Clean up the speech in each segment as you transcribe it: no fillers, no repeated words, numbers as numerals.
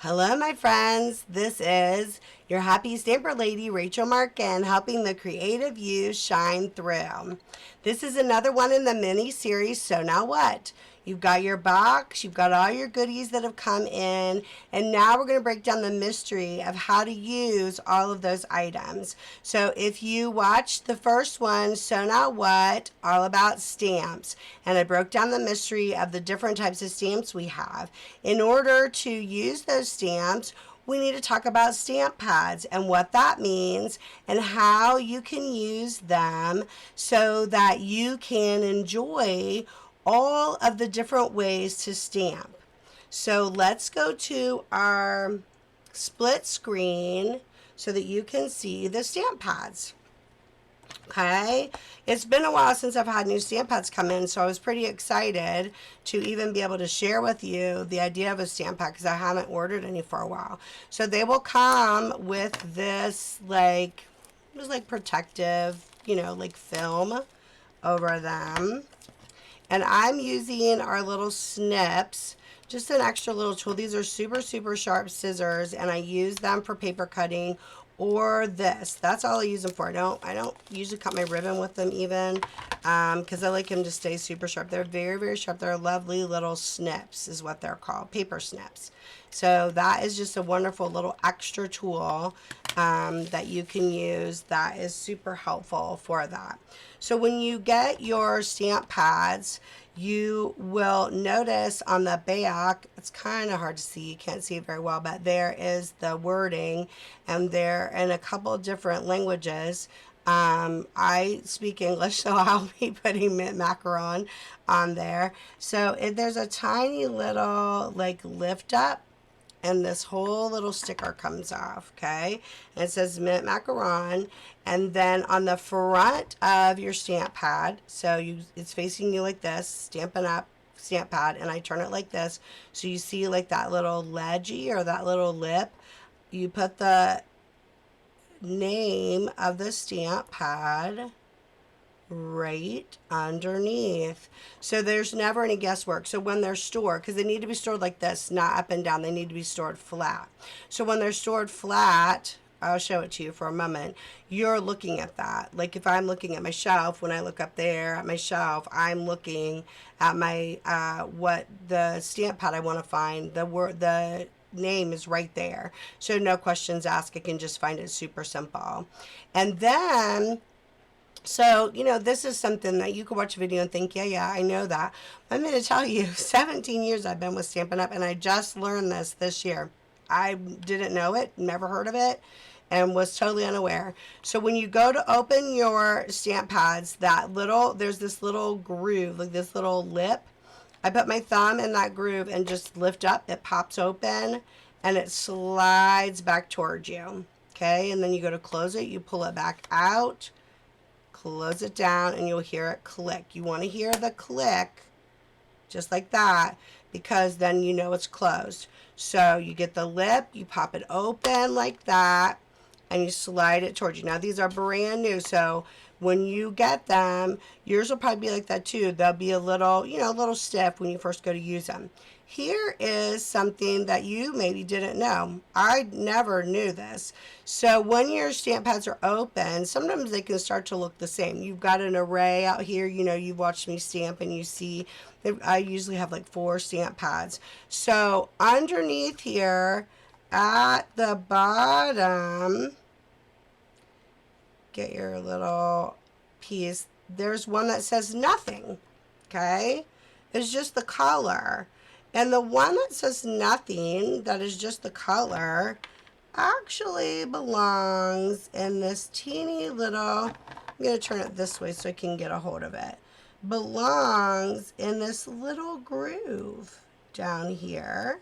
Hello, my friends. This is your happy stamper lady, Rachel Markin, helping the creative you shine through. This is another one in the mini series, So Now What? You've got your box, you've got all your goodies that have come in, and now we're going to break down the mystery of how to use all of those items. So if you watched the first one, So Now What, all about stamps, and I broke down the mystery of the different types of stamps we have. In order to use those stamps, we need to talk about stamp pads and what that means and how you can use them so that you can enjoy all of the different ways to stamp. So let's go to our split screen so that you can see the stamp pads. Okay, it's been a while since I've had new stamp pads come in, so I was pretty excited to even be able to share with you the idea of a stamp pad because I haven't ordered any for a while. So they will come with this it was like protective, like film over them. And I'm using our little snips, just an extra little tool. These are super, super sharp scissors, and I use them for paper cutting or this. That's all I use them for. I don't usually cut my ribbon with them even because I like them to stay super sharp. They're very, very sharp. They're lovely little snips is what they're called, paper snips. So that is just a wonderful little extra tool that you can use that is super helpful for that. So when you get your stamp pads, you will notice on the back, it's kind of hard to see, you can't see it very well, but there is the wording, and they're in a couple of different languages. I speak English, so I'll be putting mint macaron on there. So there's a tiny little lift up, and this whole little sticker comes off, okay? And it says mint macaron, and then on the front of your stamp pad, so it's facing you like this, Stampin' Up stamp pad, and I turn it like this, so you see like that little ledgy or that little lip. You put the name of the stamp pad right underneath, so there's never any guesswork. So when they're stored, because they need to be stored like this, not up and down, they need to be stored flat. So when they're stored flat, I'll show it to you for a moment, you're looking at that. Like if I'm looking at my shelf, when I look up there at my shelf, I'm looking at my what the stamp pad I want to find, the name is right there, so no questions asked. I can just find it super simple. And then so, this is something that you could watch a video and think, yeah, I know that. I'm going to tell you, 17 years I've been with Stampin' Up, and I just learned this year. I didn't know it, never heard of it, and was totally unaware. So when you go to open your stamp pads, there's this little groove, like this little lip. I put my thumb in that groove and just lift up. It pops open, and it slides back towards you. Okay, and then you go to close it. You pull it back out. Close it down, and you'll hear it click. You want to hear the click just like that, because then you know it's closed. So you get the lip, you pop it open like that, and you slide it towards you. Now these are brand new, so when you get them, yours will probably be like that too. They'll be a little, a little stiff when you first go to use them. Here is something that you maybe didn't know. I never knew this. So when your stamp pads are open, sometimes they can start to look the same. You've got an array out here, you've watched me stamp, and you see I usually have like 4 stamp pads. So underneath here at the bottom, get your little piece, there's one that says nothing, okay? It's just the color. And the one that says nothing, that is just the color, actually belongs in this teeny little, I'm going to turn it this way so I can get a hold of it, belongs in this little groove down here,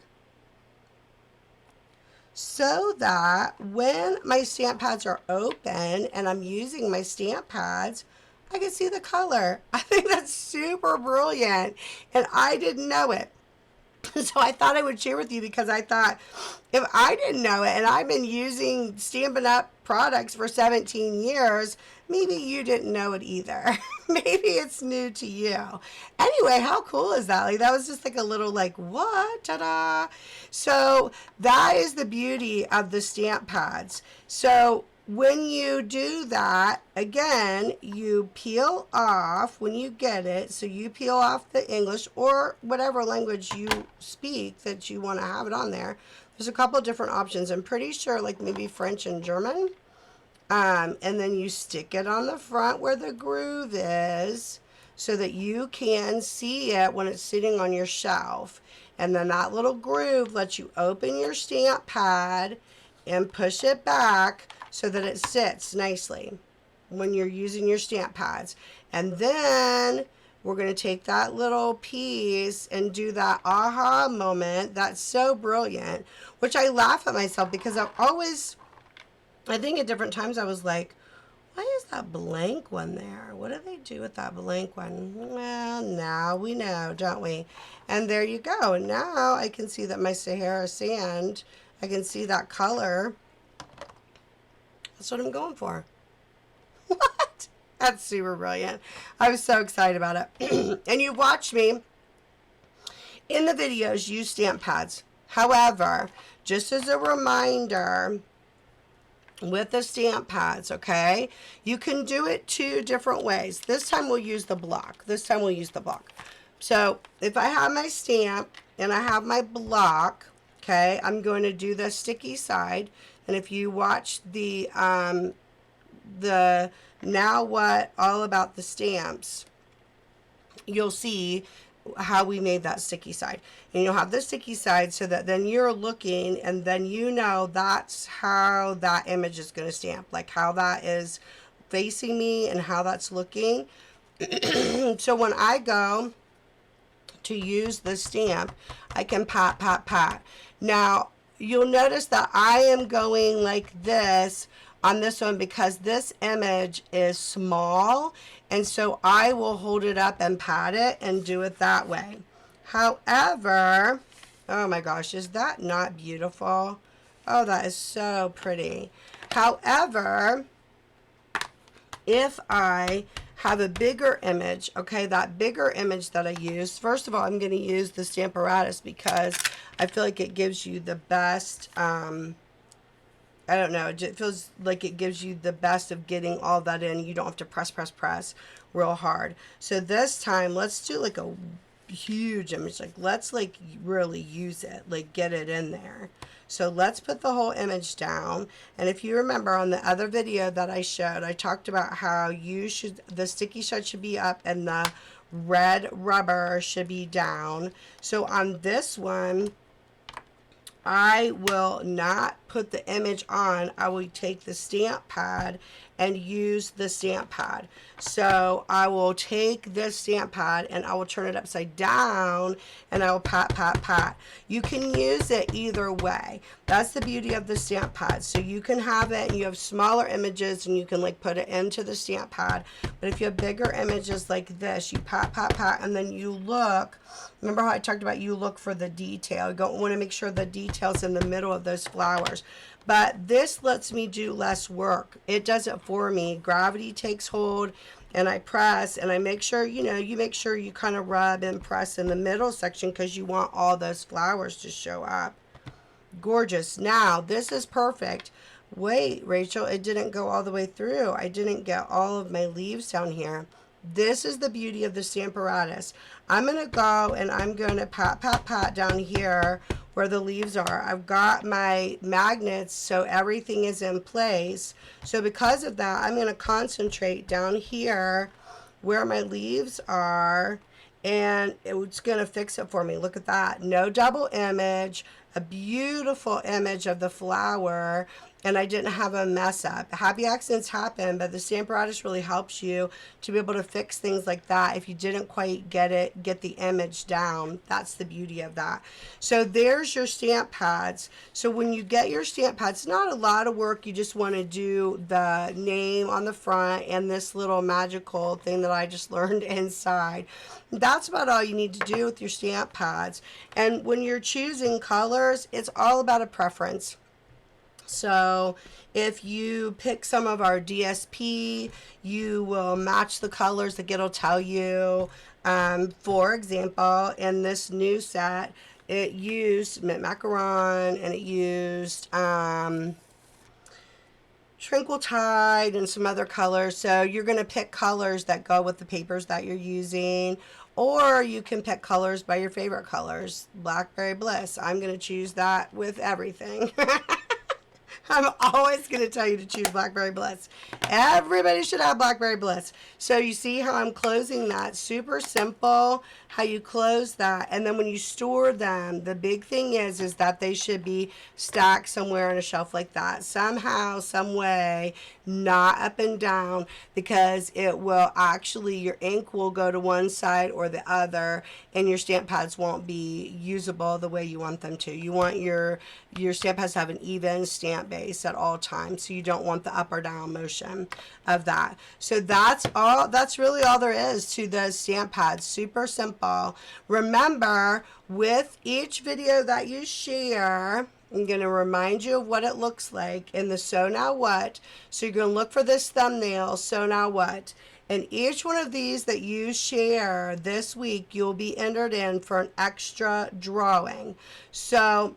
so that when my stamp pads are open and I'm using my stamp pads, I can see the color. I think that's super brilliant, and I didn't know it. So I thought I would share with you because I thought if I didn't know it and I've been using Stampin' Up! Products for 17 years, maybe you didn't know it either. Maybe it's new to you. Anyway, how cool is that? Like that was just like a little like, what? Ta-da! So that is the beauty of the stamp pads. So when you do that, again, you peel off when you get it. So you peel off the English or whatever language you speak that you want to have it on there. There's a couple of different options. I'm pretty sure like maybe French and German. And then you stick it on the front where the groove is so that you can see it when it's sitting on your shelf. And then that little groove lets you open your stamp pad and push it back so that it sits nicely when you're using your stamp pads. And then we're going to take that little piece and do that aha moment. That's so brilliant, which I laugh at myself because I think at different times I was like, why is that blank one there? What do they do with that blank one? Well, now we know, don't we? And there you go. And now I can see that my Sahara sand, I can see that color. That's what I'm going for. What? That's super brilliant. I was so excited about it. And you watched me in the videos use stamp pads. However, just as a reminder, with the stamp pads, okay, you can do it two different ways. This time we'll use the block. So if I have my stamp and I have my block, okay, I'm going to do the sticky side. And if you watch the Now What All About the Stamps, you'll see how we made that sticky side. And you'll have the sticky side so that then you're looking and then you know that's how that image is going to stamp, like how that is facing me and how that's looking. So when I go to use the stamp, I can pat, pat, pat. Now, you'll notice that I am going like this on this one because this image is small, and so I will hold it up and pat it and do it that way. However, oh my gosh, is that not beautiful? Oh, that is so pretty. However, if I have a bigger image, okay, that bigger image that I use, first of all, I'm going to use the Stamparatus because I feel like it gives you the best, I don't know, it feels like it gives you the best of getting all that in. You don't have to press real hard. So this time, let's do like a huge image. Like, let's like really use it, like get it in there. So let's put the whole image down. And if you remember on the other video that I showed, I talked about how the sticky side should be up and the red rubber should be down. So on this one, I will not put the image on. I will take the stamp pad and use the stamp pad. So I will take this stamp pad and I will turn it upside down and I will pat, pat, pat. You can use it either way. That's the beauty of the stamp pad. So you can have it and you have smaller images and you can like put it into the stamp pad. But if you have bigger images like this, you pat, pat, pat, and then you look. Remember how I talked about you look for the detail. You want to make sure the detail's in the middle of those flowers. But this lets me do less work. It does it for me. Gravity takes hold and I press and I make sure, you make sure you kind of rub and press in the middle section because you want all those flowers to show up. Gorgeous. Now, this is perfect. Wait, Rachel, it didn't go all the way through. I didn't get all of my leaves down here. This is the beauty of the Stamparatus. I'm going to go and I'm going to pat, pat, pat down here where the leaves are. I've got my magnets so everything is in place. So because of that, I'm going to concentrate down here where my leaves are and it's going to fix it for me. Look at that. No double image. a beautiful image of the flower, and I didn't have a mess up. Happy accidents happen, but the Stamper Artist really helps you to be able to fix things like that if you didn't quite get the image down. That's the beauty of that. So there's your stamp pads. So when you get your stamp pads, not a lot of work. You just want to do the name on the front and this little magical thing that I just learned inside. That's about all you need to do with your stamp pads. And when you're choosing colors, it's all about a preference. So if you pick some of our DSP, you will match the colors that it'll tell you. For example, in this new set, it used mint macaron and it used Tranquil Tide and some other colors. So you're going to pick colors that go with the papers that you're using, or you can pick colors by your favorite colors. Blackberry Bliss. I'm going to choose that with everything. I'm always going to tell you to choose Blackberry Bliss. Everybody should have Blackberry Bliss. So you see how I'm closing that? Super simple how you close that. And then when you store them, the big thing is that they should be stacked somewhere on a shelf like that. Somehow, some way, not up and down, because it will actually, your ink will go to one side or the other, and your stamp pads won't be usable the way you want them to. You want your stamp pads to have an even stamp base at all times, so you don't want the up or down motion of that. So that's all. That's really all there is to the stamp pads. Super simple. Remember, with each video that you share, I'm going to remind you of what it looks like in the So Now What. So you're going to look for this thumbnail, So Now What. And each one of these that you share this week, you'll be entered in for an extra drawing. So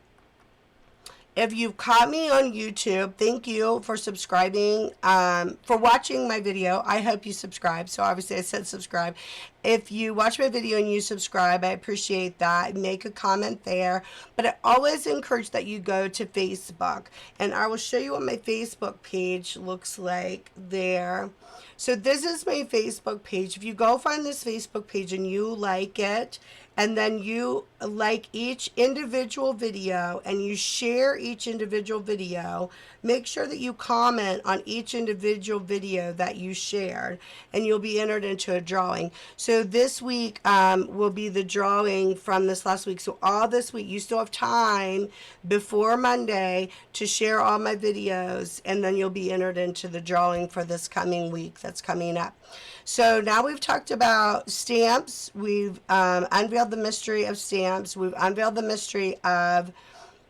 if you've caught me on YouTube, thank you for subscribing, for watching my video. I hope you subscribe. So obviously I said subscribe. If you watch my video and you subscribe, I appreciate that. Make a comment there. But I always encourage that you go to Facebook. And I will show you what my Facebook page looks like there. So this is my Facebook page. If you go find this Facebook page and you like it, and then you like each individual video and you share each individual video, make sure that you comment on each individual video that you shared, and you'll be entered into a drawing. So this week will be the drawing from this last week. So all this week, you still have time before Monday to share all my videos, and then you'll be entered into the drawing for this coming week that's coming up. So now we've talked about stamps. We've unveiled the mystery of stamps. We've unveiled the mystery of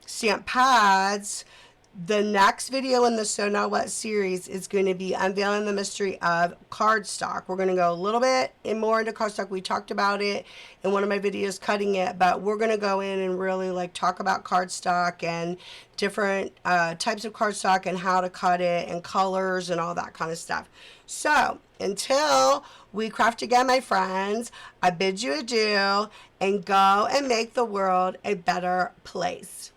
stamp pads. The next video in the So Now What series is going to be unveiling the mystery of cardstock. We're going to go a little bit more into cardstock. We talked about it in one of my videos, cutting it, but we're going to go in and really talk about cardstock and different types of cardstock and how to cut it and colors and all that kind of stuff. So until we craft again, my friends, I bid you adieu and go and make the world a better place.